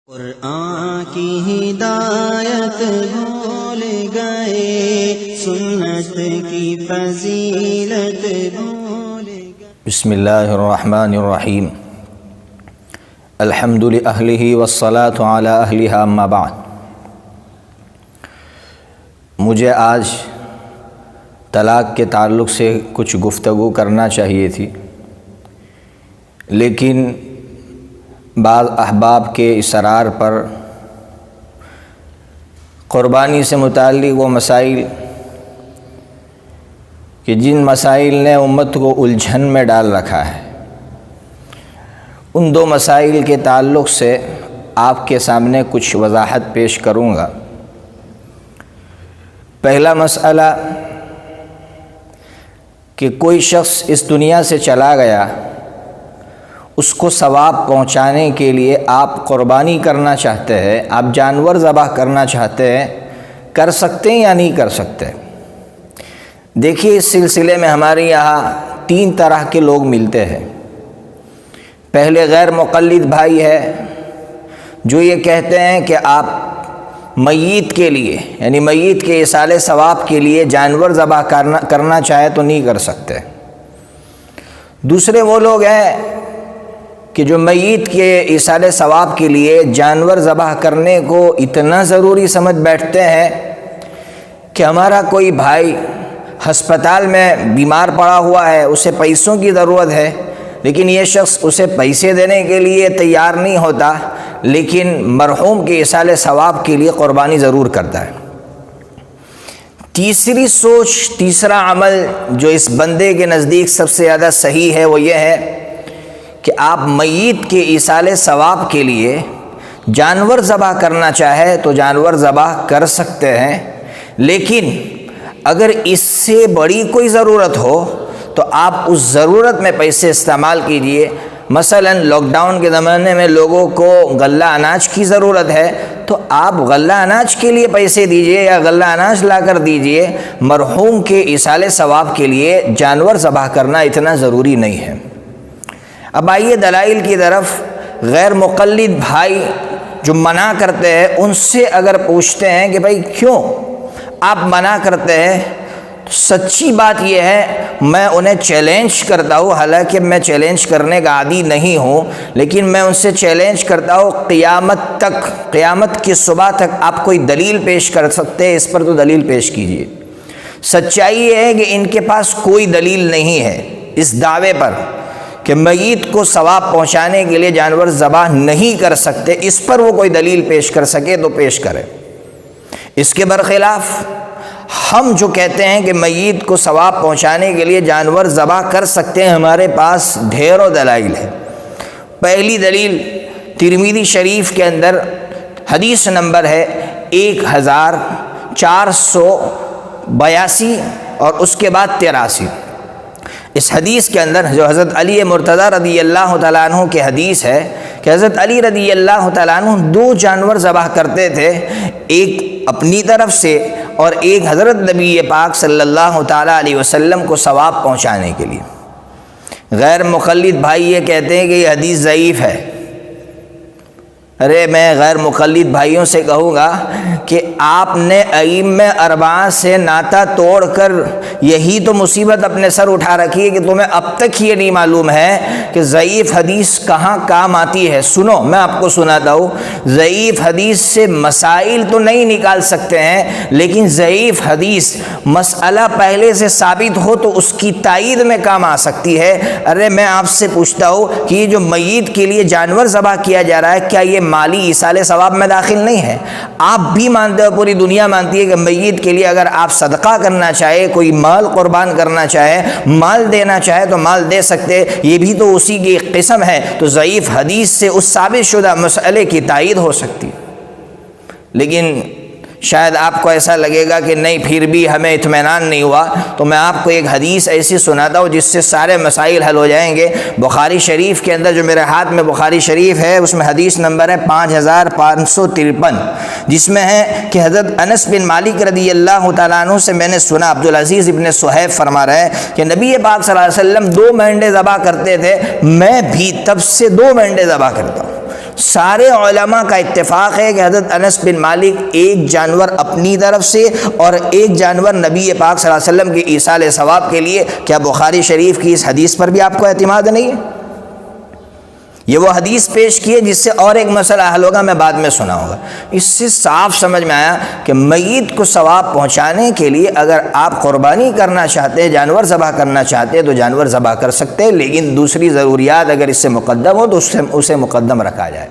قرآن کی ہدایت بھول گئے، سنت کی فضیلت بھول گئے۔ بسم اللہ الرحمن الرحیم، الحمد لأہلہ والصلاة علی اہلہا اما بعد۔ مجھے آج طلاق کے تعلق سے کچھ گفتگو کرنا چاہیے تھی، لیکن بعض احباب کے اصرار پر قربانی سے متعلق وہ مسائل کہ جن مسائل نے امت کو الجھن میں ڈال رکھا ہے، ان دو مسائل کے تعلق سے آپ کے سامنے کچھ وضاحت پیش کروں گا۔ پہلا مسئلہ کہ کوئی شخص اس دنیا سے چلا گیا، اس کو ثواب پہنچانے کے لیے آپ قربانی کرنا چاہتے ہیں، آپ جانور ذبح کرنا چاہتے ہیں، کر سکتے ہیں یا نہیں کر سکتے؟ دیکھیے، اس سلسلے میں ہمارے یہاں تین طرح کے لوگ ملتے ہیں۔ پہلے غیر مقلد بھائی ہے جو یہ کہتے ہیں کہ آپ میت کے لیے، یعنی میت کے ایصال ثواب کے لیے جانور ذبح کرنا چاہے تو نہیں کر سکتے۔ دوسرے وہ لوگ ہیں کہ جو میت کے ایصال ثواب کے لیے جانور ذبح کرنے کو اتنا ضروری سمجھ بیٹھتے ہیں کہ ہمارا کوئی بھائی ہسپتال میں بیمار پڑا ہوا ہے، اسے پیسوں کی ضرورت ہے، لیکن یہ شخص اسے پیسے دینے کے لیے تیار نہیں ہوتا، لیکن مرحوم کے ایصال ثواب کے لیے قربانی ضرور کرتا ہے۔ تیسری سوچ، تیسرا عمل جو اس بندے کے نزدیک سب سے زیادہ صحیح ہے، وہ یہ ہے کہ آپ میت کے ایصال ثواب کے لیے جانور ذبح کرنا چاہے تو جانور ذبح کر سکتے ہیں، لیکن اگر اس سے بڑی کوئی ضرورت ہو تو آپ اس ضرورت میں پیسے استعمال کیجئے۔ مثلا لاک ڈاؤن کے زمانے میں لوگوں کو غلہ اناج کی ضرورت ہے، تو آپ غلہ اناج کے لیے پیسے دیجئے یا غلہ اناج لا کر دیجئے۔ مرحوم کے ایصال ثواب کے لیے جانور ذبح کرنا اتنا ضروری نہیں ہے۔ اب آئیے دلائل کی طرف۔ غیر مقلد بھائی جو منع کرتے ہیں، ان سے اگر پوچھتے ہیں کہ بھائی کیوں آپ منع کرتے ہیں، تو سچی بات یہ ہے، میں انہیں چیلنج کرتا ہوں، حالانکہ میں چیلنج کرنے کا عادی نہیں ہوں، لیکن میں ان سے چیلنج کرتا ہوں قیامت تک، قیامت کی صبح تک آپ کوئی دلیل پیش کر سکتے ہیں، اس پر تو دلیل پیش کیجیے۔ سچائی یہ ہے کہ ان کے پاس کوئی دلیل نہیں ہے اس دعوے پر کہ میت کو ثواب پہنچانے کے لیے جانور ذبح نہیں کر سکتے، اس پر وہ کوئی دلیل پیش کر سکے تو پیش کرے۔ اس کے برخلاف ہم جو کہتے ہیں کہ میت کو ثواب پہنچانے کے لیے جانور ذبح کر سکتے ہیں، ہمارے پاس ڈھیروں دلائل ہے۔ پہلی دلیل ترمذی شریف کے اندر حدیث نمبر ہے 1482 اور اس کے بعد 83۔ اس حدیث کے اندر جو حضرت علی مرتضیٰ رضی اللہ تعالیٰ عنہ کی حدیث ہے کہ حضرت علی رضی اللہ تعالیٰ عنہ دو جانور ذبح کرتے تھے، ایک اپنی طرف سے اور ایک حضرت نبی پاک صلی اللہ تعالیٰ علیہ وسلم کو ثواب پہنچانے کے لیے۔ غیر مقلد بھائی یہ کہتے ہیں کہ یہ حدیث ضعیف ہے۔ ارے میں غیر مقلد بھائیوں سے کہوں گا کہ آپ نے ائمہ اربعہ سے ناطہ توڑ کر یہی تو مصیبت اپنے سر اٹھا رکھی ہے کہ تمہیں اب تک یہ نہیں معلوم ہے کہ ضعیف حدیث کہاں کام آتی ہے۔ سنو، میں آپ کو سناتا ہوں۔ ضعیف حدیث سے مسائل تو نہیں نکال سکتے ہیں، لیکن ضعیف حدیث مسئلہ پہلے سے ثابت ہو تو اس کی تائید میں کام آ سکتی ہے۔ ارے میں آپ سے پوچھتا ہوں کہ یہ جو میت کے لیے جانور ذبح کیا جا رہا ہے، کیا یہ مالی ایصال ثواب میں داخل نہیں ہے؟ آپ بھی مانتے ہو، پوری دنیا مانتی ہے کہ میت کے لیے اگر آپ صدقہ کرنا چاہے، کوئی مال قربان کرنا چاہے، مال دینا چاہے تو مال دے سکتے، یہ بھی تو اسی کی ایک قسم ہے۔ تو ضعیف حدیث سے اس ثابت شدہ مسئلے کی تائید ہو سکتی، لیکن شاید آپ کو ایسا لگے گا کہ نہیں، پھر بھی ہمیں اطمینان نہیں ہوا، تو میں آپ کو ایک حدیث ایسی سناتا ہوں جس سے سارے مسائل حل ہو جائیں گے۔ بخاری شریف کے اندر، جو میرے ہاتھ میں بخاری شریف ہے، اس میں حدیث نمبر ہے 5553، جس میں ہے کہ حضرت انس بن مالک رضی اللہ تعالیٰ عنہ سے میں نے سنا، عبدالعزیز ابن صہیب فرما رہے ہیں کہ نبی پاک صلی اللہ علیہ وسلم 2 مینڈے ذبح کرتے تھے، میں بھی تب سے 2 مینڈے ذبح کرتا ہوں۔ سارے علماء کا اتفاق ہے کہ حضرت انس بن مالک ایک جانور اپنی طرف سے اور ایک جانور نبی پاک صلی اللہ علیہ وسلم کے ایصال ثواب کے لیے. کیا بخاری شریف کی اس حدیث پر بھی آپ کو اعتماد نہیں ہے؟ یہ وہ حدیث پیش کی ہے جس سے اور ایک مسئلہ حل ہوگا، میں بعد میں سناؤں گا. اس سے صاف سمجھ میں آیا کہ میت کو ثواب پہنچانے کے لیے اگر آپ قربانی کرنا چاہتے ہیں، جانور ذبح کرنا چاہتے ہیں تو جانور ذبح کر سکتے ہیں، لیکن دوسری ضروریات اگر اس سے مقدم ہو تو اسے مقدم رکھا جائے.